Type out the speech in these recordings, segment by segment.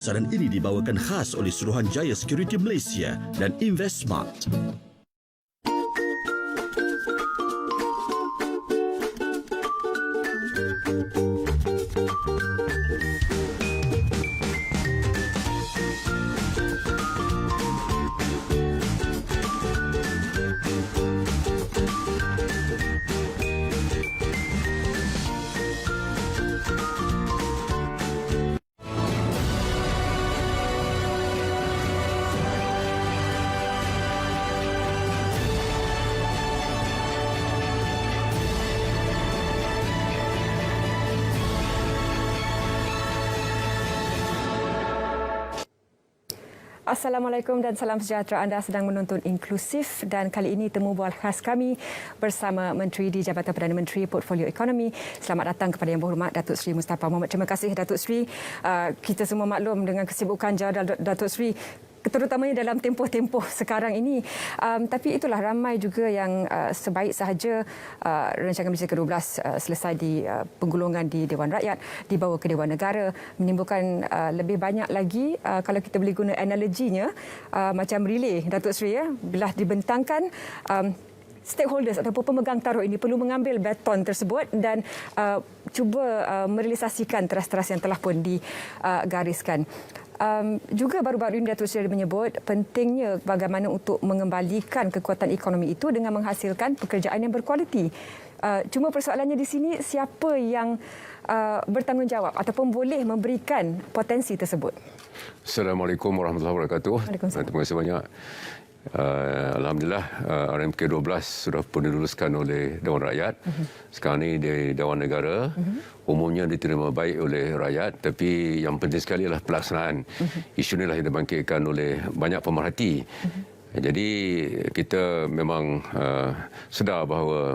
Saran ini dibawakan khas oleh Suruhanjaya Security Malaysia dan Investmart. Assalamualaikum dan salam sejahtera. Anda sedang menonton Inklusif dan kali ini temu bual khas kami bersama Menteri di Jabatan Perdana Menteri Portfolio Ekonomi. Selamat datang kepada Yang Berhormat Datuk Seri Mustafa Mohamed. Terima kasih Datuk Seri. Kita semua maklum dengan kesibukan jawab Datuk Seri, terutamanya dalam tempoh-tempoh sekarang ini. Tapi itulah ramai juga yang sebaik sahaja rancangan Malaysia ke-12 selesai di penggulungan di Dewan Rakyat, dibawa ke Dewan Negara, menimbulkan lebih banyak lagi, kalau kita boleh guna analoginya, macam relay, Datuk Seri, bila dibentangkan, stakeholders ataupun pemegang taruh ini perlu mengambil baton tersebut dan cuba merealisasikan teras-teras yang telah pun digariskan. Juga baru-baru ini Datuk Seri menyebut pentingnya bagaimana untuk mengembalikan kekuatan ekonomi itu dengan menghasilkan pekerjaan yang berkualiti. Cuma persoalannya di sini, siapa yang bertanggungjawab ataupun boleh memberikan potensi tersebut? Assalamualaikum warahmatullahi wabarakatuh. Terima kasih banyak. Alhamdulillah, RMK 12 sudah pun diluluskan oleh Dewan Rakyat. Sekarang ini di Dewan Negara. Umumnya diterima baik oleh rakyat, tapi yang penting sekali adalah pelaksanaan. Isu inilah yang dibangkitkan oleh banyak pemerhati. Jadi kita memang sedar bahawa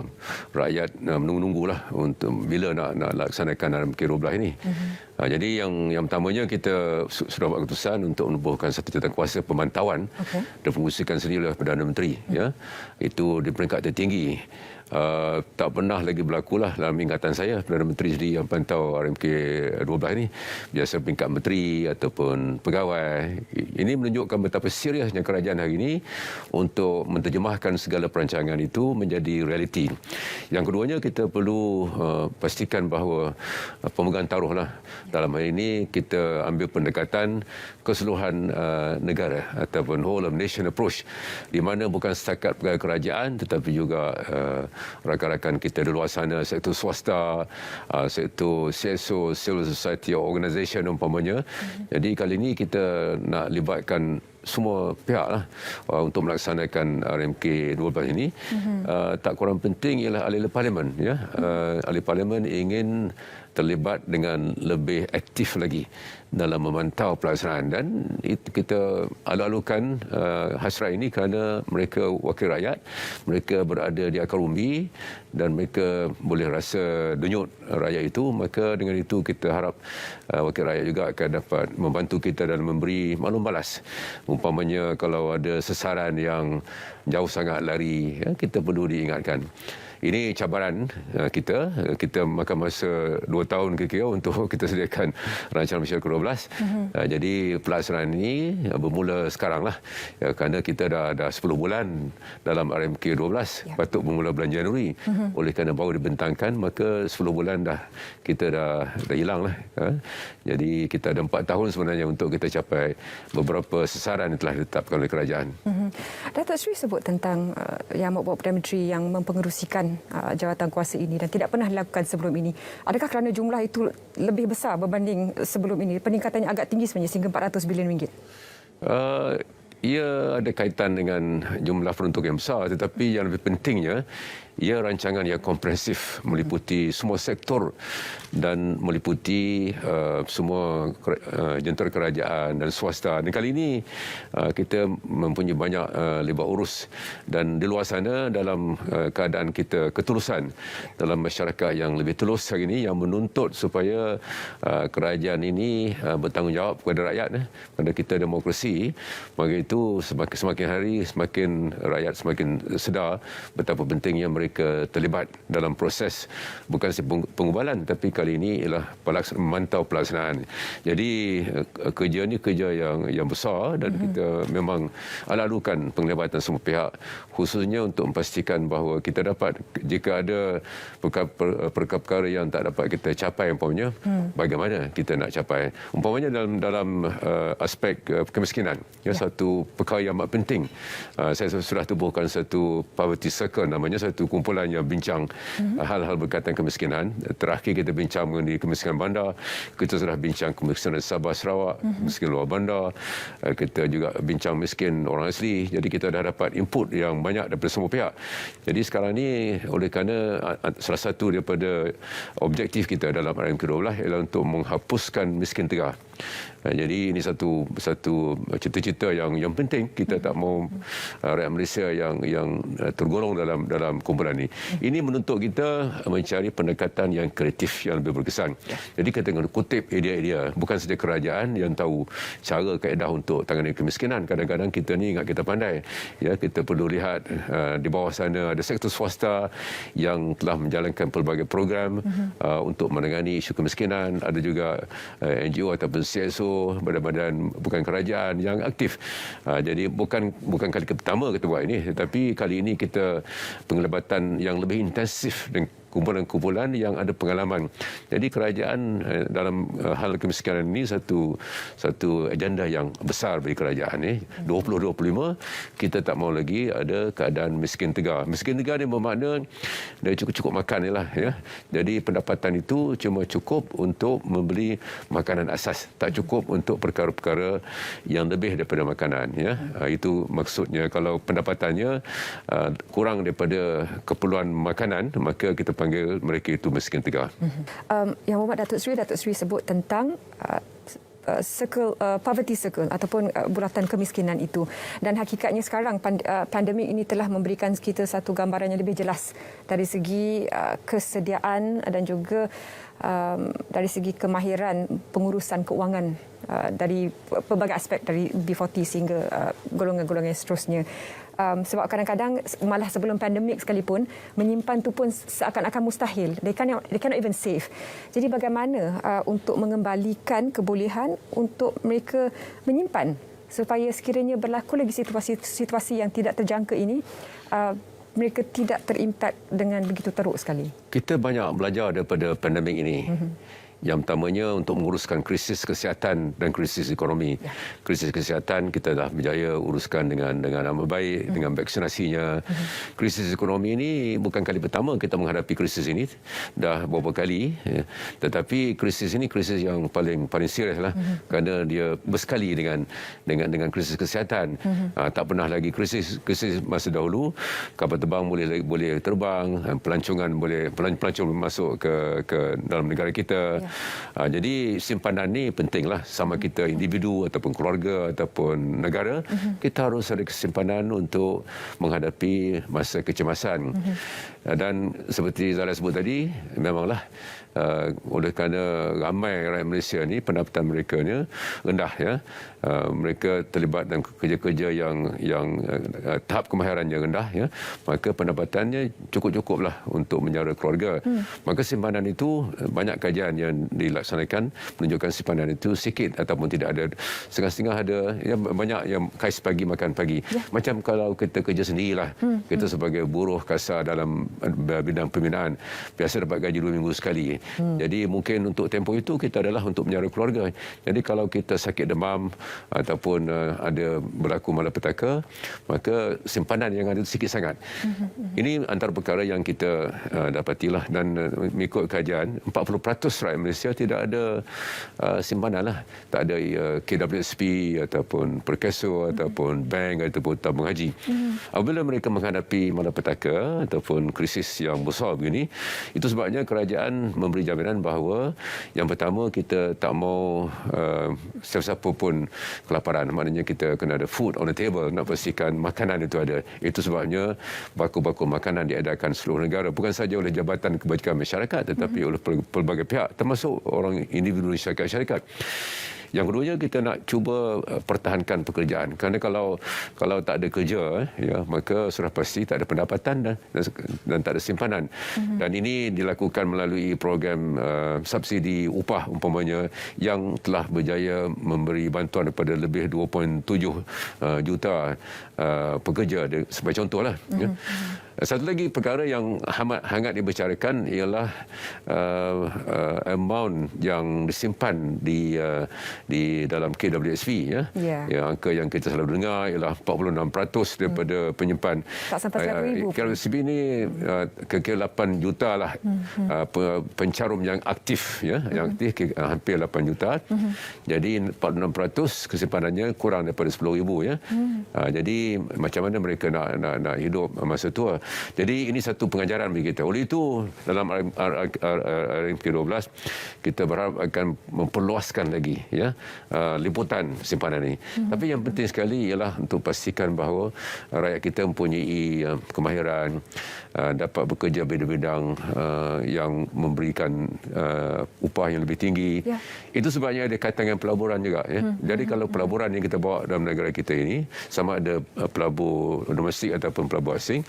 rakyat menunggu-nunggulah untuk bila nak laksanakan RMK 12 ini. Jadi yang pertamanya kita sudah buat keputusan untuk menubuhkan satu jawatan pemantauan dan pengurusan sendiri oleh Perdana Menteri. Ya. Itu di peringkat tertinggi. Tak pernah lagi berlakulah dalam ingatan saya Perdana Menteri sendiri yang pantau RMK 12 ini. Biasa peringkat menteri ataupun pegawai. Ini menunjukkan betapa seriusnya kerajaan hari ini untuk menterjemahkan segala perancangan itu menjadi realiti. Yang keduanya, kita perlu pastikan bahawa pemegang taruhlah dalam hal ini kita ambil pendekatan keseluruhan negara ataupun whole of nation approach, di mana bukan setakat pegawai kerajaan tetapi juga rakan-rakan kita di luar sana, sektor swasta, sektor CSO, civil society organisation umpamanya. Jadi kali ini kita nak libatkan semua pihak lah untuk melaksanakan RMK 12 ini. Tak kurang penting ialah ahli parlimen. Ya. Ahli parlimen ingin terlibat dengan lebih aktif lagi dalam memantau pelaksanaan, dan kita alu-alukan hasrat ini kerana mereka wakil rakyat, mereka berada di akar umbi dan mereka boleh rasa denyut rakyat itu. Maka dengan itu kita harap wakil rakyat juga akan dapat membantu kita dalam memberi maklum balas. Umpamanya kalau ada sesaran yang jauh sangat lari, kita perlu diingatkan. Ini cabaran kita. Kita makan masa 2 tahun kira-kira untuk kita sediakan rancangan Malaysia ke-12. Jadi pelaksanaan ini bermula sekarang lah. Kerana kita dah 10 bulan dalam RMK 12. Patut bermula bulan Januari. Oleh kerana baru dibentangkan, maka 10 bulan kita dah hilang lah. Jadi kita ada 4 tahun sebenarnya untuk kita capai beberapa sasaran yang telah ditetapkan oleh kerajaan. Datuk Seri sebut tentang Yang Amat Perdana Menteri yang mempengerusikan jawatan kuasa ini dan tidak pernah dilakukan sebelum ini. Adakah kerana jumlah itu lebih besar berbanding sebelum ini? Peningkatannya agak tinggi sebenarnya, sehingga 400 bilion ringgit. Ia ada kaitan dengan jumlah peruntuk yang besar, tetapi yang lebih pentingnya, ia rancangan yang komprehensif, meliputi semua sektor dan meliputi semua jentera kerajaan dan swasta. Dan kali ini kita mempunyai banyak libat urus, dan di luar sana dalam keadaan kita ketulusan dalam masyarakat yang lebih tulus hari ini, yang menuntut supaya kerajaan ini bertanggungjawab kepada rakyat. Pada kita demokrasi, maka itu semakin hari semakin rakyat semakin sedar betapa pentingnya mereka terlibat dalam proses bukan pengubalan, tapi kali ini ialah memantau pelaksanaan. Jadi kerja ni kerja yang besar dan kita memang ala-alukan penglibatan semua pihak, khususnya untuk memastikan bahawa kita dapat, jika ada perkara-perkara yang tak dapat kita capai umpamanya, bagaimana kita nak capai. Umpamanya dalam aspek kemiskinan, satu perkara yang amat penting. Saya sudah tubuhkan satu poverty circle namanya, satu kumpulan yang bincang hal-hal berkaitan kemiskinan. Terakhir kita bincang mengenai kemiskinan bandar, kita sudah bincang kemiskinan Sabah Sarawak, miskin luar bandar, kita juga bincang miskin orang asli. Jadi kita dah dapat input yang banyak daripada semua pihak. Jadi sekarang ni oleh kerana salah satu daripada objektif kita dalam RM12 ialah untuk menghapuskan miskin tegah. Jadi ini satu cita-cita yang penting. Kita tak mahu rakyat Malaysia yang tergolong dalam kumpulan ini. Ini menuntut kita mencari pendekatan yang kreatif, yang lebih berkesan. Jadi kita kena kutip idea-idea. Bukan saja kerajaan yang tahu cara kaedah untuk tangani kemiskinan. Kadang-kadang kita ni ingat kita pandai. Ya, kita perlu lihat di bawah sana ada sektor swasta yang telah menjalankan pelbagai program untuk menangani isu kemiskinan. Ada juga NGO ataupun CSO, badan-badan bukan kerajaan yang aktif. Jadi bukan kali pertama kita buat ini, tetapi kali ini kita penglibatan yang lebih intensif dengan kumpulan-kumpulan yang ada pengalaman. Jadi kerajaan dalam hal kemiskinan ini satu agenda yang besar bagi kerajaan ni. 2025 kita tak mahu lagi ada keadaan miskin tegar. Miskin tegar ni bermakna dia cukup makan ni lah, ya. Jadi pendapatan itu cuma cukup untuk membeli makanan asas, tak cukup untuk perkara-perkara yang lebih daripada makanan, ya. Itu maksudnya kalau pendapatannya kurang daripada keperluan makanan, maka kita panggil mereka itu miskin tegar. Yang Mohd Datuk Seri sebut tentang poverty circle ataupun bulatan kemiskinan itu, dan hakikatnya sekarang pandemik ini telah memberikan kita satu gambaran yang lebih jelas dari segi kesediaan dan juga dari segi kemahiran pengurusan keuangan dari pelbagai aspek, dari B40 sehingga golongan-golongan seterusnya. Sebab kadang-kadang malah sebelum pandemik sekalipun menyimpan tu pun seakan-akan mustahil. They cannot even save. Jadi bagaimana untuk mengembalikan kebolehan untuk mereka menyimpan supaya sekiranya berlaku lagi situasi yang tidak terjangka ini, mereka tidak terimpak dengan begitu teruk sekali. Kita banyak belajar daripada pandemik ini. Yang pertamanya untuk menguruskan krisis kesihatan dan krisis ekonomi. Ya. Krisis kesihatan kita dah berjaya uruskan dengan amat baik, dengan vaksinasinya. Krisis ekonomi ini bukan kali pertama kita menghadapi krisis ini, dah beberapa kali. Ya. Tetapi krisis ini krisis yang paling serius lah, kerana dia bersekali dengan krisis kesihatan. Tak pernah lagi krisis masa dahulu kapal terbang boleh terbang, pelancong masuk ke dalam negara kita. Jadi simpanan ni pentinglah, sama kita individu ataupun keluarga ataupun negara, kita harus ada simpanan untuk menghadapi masa kecemasan. Dan seperti Zahra sebut tadi, memanglah oleh kerana ramai rakyat Malaysia ni pendapatan mereka ni rendah, ya. Mereka terlibat dalam kerja-kerja yang tahap kemahiran yang rendah, ya. Maka pendapatannya cukup-cukuplah untuk menjara keluarga. Maka simpanan itu, banyak kajian yang dilaksanakan menunjukkan simpanan itu sikit ataupun tidak ada, setengah-setengah ada, ya, banyak yang kais pagi makan pagi. Ya. Macam kalau kita kerja sendirilah, kita sebagai buruh kasar dalam bidang pembinaan biasa dapat gaji 2 minggu sekali. Jadi mungkin untuk tempoh itu kita adalah untuk menjara keluarga. Jadi kalau kita sakit demam ataupun ada berlaku malapetaka, maka simpanan yang ada sikit sangat. Ini antara perkara yang kita dapatilah, dan mengikut kajian 40% rakyat Malaysia tidak ada simpanan lah. Tak ada KWSP ataupun Perkeso ataupun bank ataupun tabung haji. Apabila mereka menghadapi malapetaka ataupun krisis yang besar begini, itu sebabnya kerajaan memberi jaminan bahawa yang pertama kita tak mau siapa-siapa pun kelaparan. Maknanya kita kena ada food on the table, nak pastikan makanan itu ada. Itu sebabnya bakul-bakul makanan diedarkan seluruh negara, bukan saja oleh Jabatan Kebajikan Masyarakat tetapi oleh pelbagai pihak, termasuk orang individu syarikat-syarikat. Yang keduanya, kita nak cuba pertahankan pekerjaan. Kerana kalau tak ada kerja, ya, maka sudah pasti tak ada pendapatan dan tak ada simpanan. Dan ini dilakukan melalui program subsidi upah umpamanya yang telah berjaya memberi bantuan kepada lebih 2.7 juta pekerja sebagai contohlah. Ya. Satu lagi perkara yang hangat dibicarakan ialah amount yang disimpan di dalam KWSP, ya. Ya, angka yang kita selalu dengar ialah 46% daripada penyimpan. Tak sampai 100,000. KWSP ini kira 8 juta lah pencarum yang aktif, ya, yang aktif hampir 8 juta. Jadi 46% kesimpanannya kurang daripada 10,000, ya. Jadi macam mana mereka nak hidup masa tua. Jadi ini satu pengajaran bagi kita. Oleh itu, dalam RMK12 kita berharap akan memperluaskan lagi, ya, liputan simpanan ini. Tapi yang penting sekali ialah untuk pastikan bahawa rakyat kita mempunyai kemahiran, dapat bekerja bidang-bidang yang memberikan upah yang lebih tinggi. Itu sebabnya ada kaitan dengan pelaburan juga, ya. Jadi kalau pelaburan yang kita bawa dalam negara kita ini, sama ada pelabur domestik ataupun pelabur asing,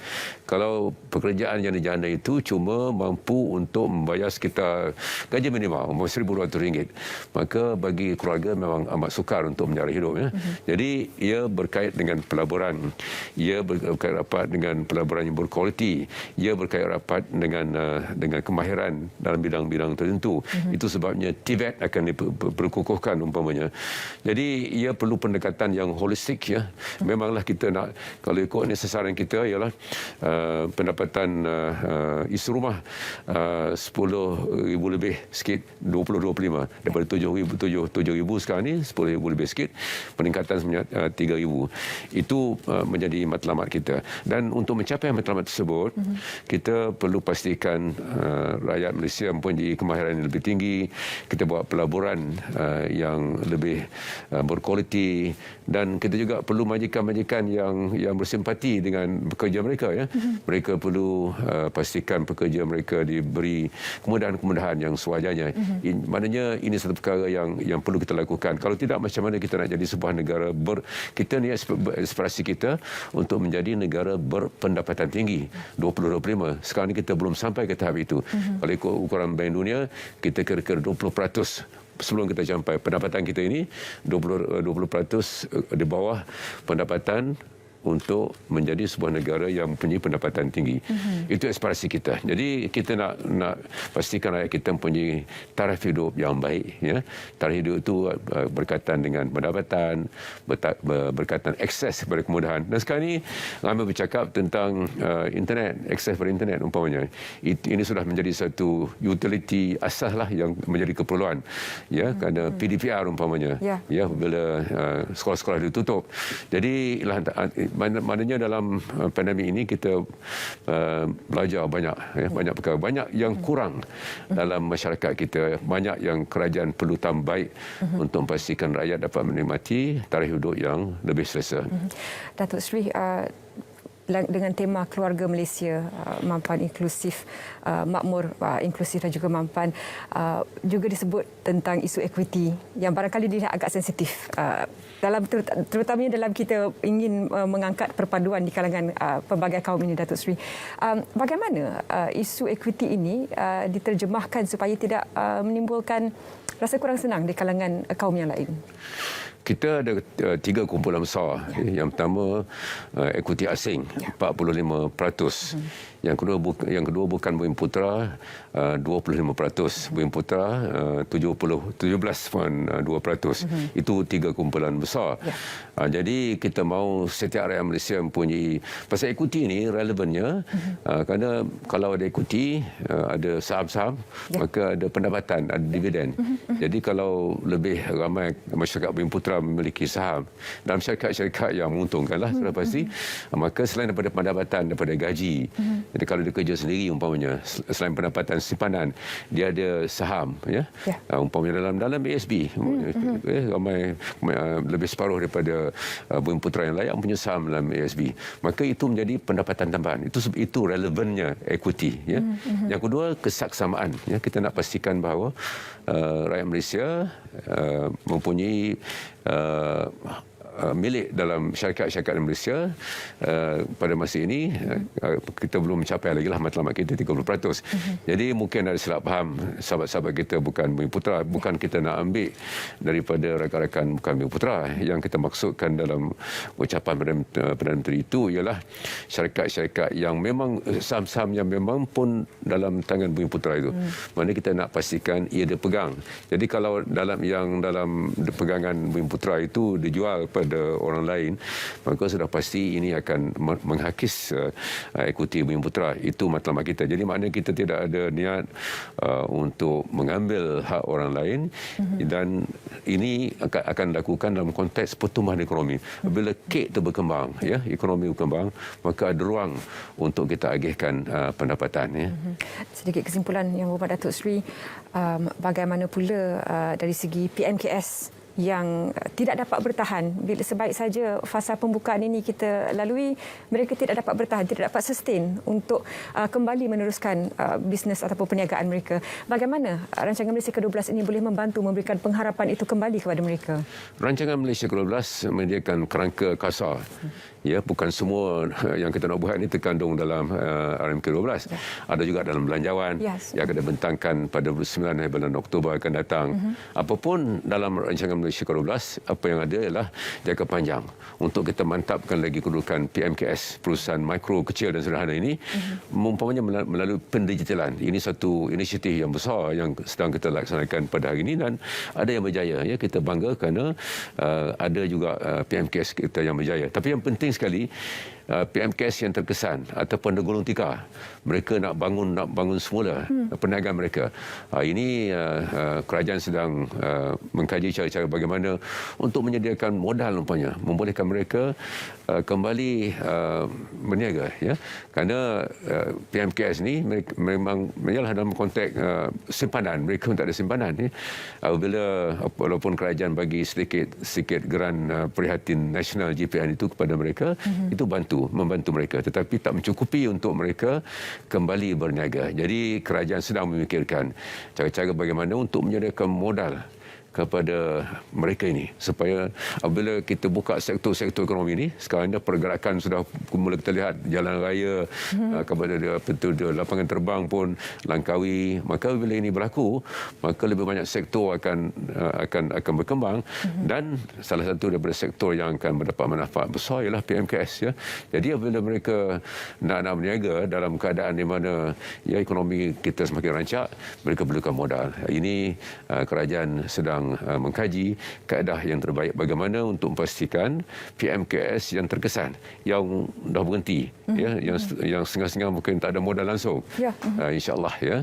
kalau pekerjaan yang dijana itu cuma mampu untuk membayar sekitar gaji minimal RM1,200, maka bagi keluarga memang amat sukar untuk menjara hidup, ya. Jadi ia berkait dengan pelaburan, ia berkait rapat dengan pelaburan yang berkualiti, ia berkait rapat dengan kemahiran dalam bidang-bidang tertentu. Itu sebabnya TVET akan diperkukuhkan umpamanya. Jadi ia perlu pendekatan yang holistik, ya. Memanglah kita nak, kalau ikut ni sasaran kita ialah pendapatan isi rumah 10,000 lebih sikit, 20-25 daripada 7,000 sekarang ni 10,000 lebih sikit, peningkatan sebanyak 3,000. Itu menjadi matlamat kita. Dan untuk mencapai matlamat tersebut, kita perlu pastikan rakyat Malaysia mempunyai kemahiran yang lebih tinggi, kita buat pelaburan yang lebih berkualiti, dan kita juga perlu majikan-majikan yang bersimpati dengan pekerja mereka, ya. Mereka perlu pastikan pekerja mereka diberi kemudahan-kemudahan yang sewajarnya. Maknanya ini satu perkara yang perlu kita lakukan. Kalau tidak, macam mana kita nak jadi sebuah negara kita ni aspirasi kita untuk menjadi negara berpendapatan tinggi 2025. Sekarang ni kita belum sampai ke tahap itu. Kalau ikut ukuran Bank Dunia, kita kira-kira 20% sebelum kita sampai. Pendapatan kita ini 20% di bawah pendapatan untuk menjadi sebuah negara yang mempunyai pendapatan tinggi. Itu aspirasi kita. Jadi kita nak pastikan rakyat kita mempunyai taraf hidup yang baik, ya. Taraf hidup itu berkaitan dengan pendapatan, berkaitan akses kepada kemudahan. Dan sekarang ini ramai bercakap tentang internet, akses kepada internet umpamanya. Ini sudah menjadi satu utility asas lah yang menjadi keperluan, ya, kerana PDPR umpamanya, ya, bila sekolah-sekolah ditutup. Jadi maknanya dalam pandemik ini kita belajar banyak, ya, banyak perkara, banyak yang kurang dalam masyarakat kita, banyak yang kerajaan perlu tambah untuk memastikan rakyat dapat menikmati taraf hidup yang lebih selesa. Datuk Seri, dengan tema keluarga Malaysia mampan inklusif, makmur inklusif dan juga mampan, juga disebut tentang isu equity yang barangkali dilihat agak sensitif, terutamanya dalam kita ingin mengangkat perpaduan di kalangan pelbagai kaum ini, Datuk Seri. Bagaimana isu equity ini diterjemahkan supaya tidak menimbulkan rasa kurang senang di kalangan kaum yang lain? Kita ada 3 kumpulan besar. Yang pertama, ekuiti asing, 45%. Yang kedua bukan Bumiputera, 25%. Bumiputera 17.2%. Itu 3 kumpulan besar. Jadi kita mahu setiap rakyat Malaysia mempunyai, pasal ekuiti ini relevannya, kerana kalau ada ekuiti, ada saham-saham, maka ada pendapatan, ada dividen. Jadi kalau lebih ramai masyarakat Bumiputera kita memiliki saham dalam syarikat-syarikat yang menguntungkanlah sudah pasti. Maka selain daripada pendapatan daripada gaji, jadi kalau dia kerja sendiri umpamanya, selain pendapatan simpanan, dia ada saham, ya. Umpamanya dalam ASB, ramai lebih separuh daripada Bumiputera yang layak punya saham dalam ASB. Maka itu menjadi pendapatan tambahan. Itu relevannya equity, ya. Yang kedua, kesaksamaan, ya. Kita nak pastikan bahawa rakyat Malaysia mempunyai milik dalam syarikat-syarikat Malaysia. Pada masa ini kita belum mencapai lagi lah matlamat kita 30%. Jadi mungkin ada silap faham sahabat-sahabat kita bukan Bumiputera, bukan kita nak ambil daripada rakan-rakan bukan Bumiputera. Yang kita maksudkan dalam ucapan Perdana Menteri itu ialah syarikat-syarikat yang memang saham-saham yang memang pun dalam tangan Bumiputera itu. Mana kita nak pastikan ia dipegang. Jadi kalau dalam pegangan Bumiputera itu dijual pada orang lain, maka sudah pasti ini akan menghakis ekuiti Bumiputera. Itu matlamat kita. Jadi maknanya kita tidak ada niat untuk mengambil hak orang lain, dan ini akan dilakukan dalam konteks pertumbuhan ekonomi. Bila kek itu berkembang, ya, ekonomi berkembang, maka ada ruang untuk kita agihkan pendapatan, ya. Sedikit kesimpulan Yang Berhormat Datuk Seri, bagaimana pula dari segi PMKS yang tidak dapat bertahan bila sebaik saja fasa pembukaan ini kita lalui, mereka tidak dapat bertahan, tidak dapat sustain untuk kembali meneruskan bisnes ataupun perniagaan mereka. Bagaimana rancangan Malaysia ke-12 ini boleh membantu memberikan pengharapan itu kembali kepada mereka? Rancangan Malaysia ke-12 menyediakan kerangka kasar. Ya, bukan semua yang kita nak buat ini terkandung dalam RMK12. Ada juga dalam belanjawan yang akan dibentangkan pada 9 bulan Oktober akan datang. Apapun dalam rancangan Malaysia ke-12, apa yang ada ialah jangka panjang untuk kita mantapkan lagi kedudukan PMKS, perusahaan mikro, kecil dan sederhana ini, umpamanya melalui pendigitalan. Ini satu inisiatif yang besar yang sedang kita laksanakan pada hari ini, dan ada yang berjaya. Ya, kita bangga kerana ada juga PMKS kita yang berjaya. Tapi yang penting sekali, PMKS yang terkesan ataupun tergolong tikar, mereka nak bangun semula perniagaan mereka. Ini kerajaan sedang mengkaji cara-cara bagaimana untuk menyediakan modal umpamanya, membolehkan mereka kembali berniaga, ya. Kerana PMKS ni memang ialah dalam konteks simpanan, mereka tak ada simpanan, ya. Apabila walaupun kerajaan bagi sedikit geran prihatin nasional GPN itu kepada mereka, itu membantu mereka, tetapi tak mencukupi untuk mereka kembali berniaga. Jadi kerajaan sedang memikirkan cara-cara bagaimana untuk menyediakan modal kepada mereka ini, supaya apabila kita buka sektor-sektor ekonomi ini, sekarang ini pergerakan sudah mula kita lihat jalan raya, kepada lapangan terbang pun Langkawi. Maka bila ini berlaku, maka lebih banyak sektor akan berkembang, dan salah satu daripada sektor yang akan mendapat manfaat besar ialah PMKS, ya. Jadi apabila mereka nak berniaga dalam keadaan di mana ya ekonomi kita semakin rancak, mereka perlukan modal. Ini kerajaan sedang mengkaji kaedah yang terbaik bagaimana untuk memastikan PMKS yang terkesan, yang dah berhenti, ya, yang setengah-setengah mungkin tak ada modal langsung. InsyaAllah, ya,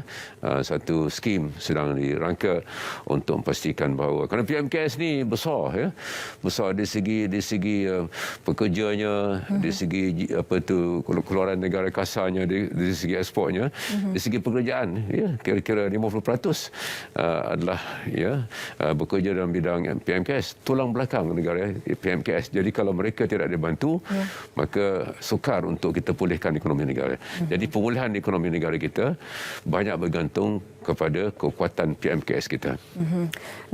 satu skim sedang dirangka untuk memastikan bahawa, kerana PMKS ni besar, ya, besar dari segi pekerjanya, dari segi keluaran negara kasarnya, dari segi ekspornya, dari segi pekerjaan, ya, kira-kira 50% adalah, ya, bekerja dalam bidang PMKS, tulang belakang negara PMKS. Jadi kalau mereka tidak dibantu, maka sukar untuk kita pulihkan ekonomi negara. Jadi pemulihan ekonomi negara kita banyak bergantung kepada kekuatan PMKS kita.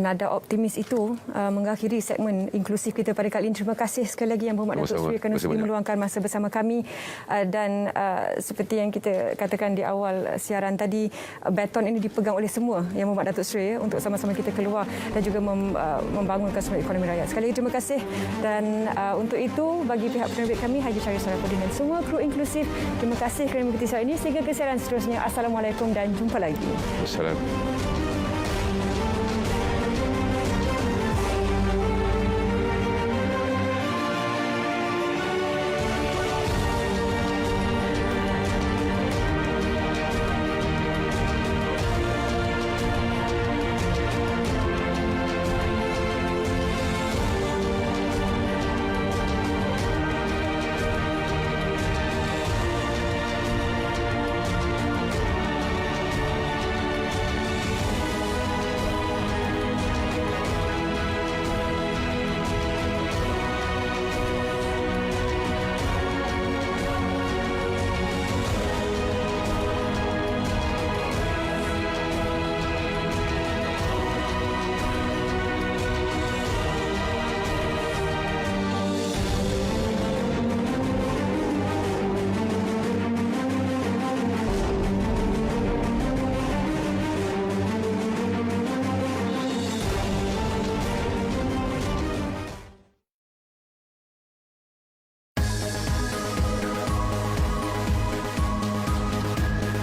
Nada optimis itu mengakhiri segmen inklusif kita pada kali ini. Terima kasih sekali lagi Yang Berhormat Datuk Seri kerana sudi meluangkan masa bersama kami, dan seperti yang kita katakan di awal siaran tadi, baton ini dipegang oleh semua Yang Berhormat Datuk Seri, untuk sama-sama kita keluar dan juga membangunkan semua ekonomi rakyat. Sekali lagi terima kasih, dan untuk itu bagi pihak penerbit kami Haji Syarif Sarafuddin dan semua kru inklusif, terima kasih kerana mengikuti siaran ini. Sehingga ke siaran seterusnya. Assalamualaikum dan jumpa lagi. Assalamualaikum.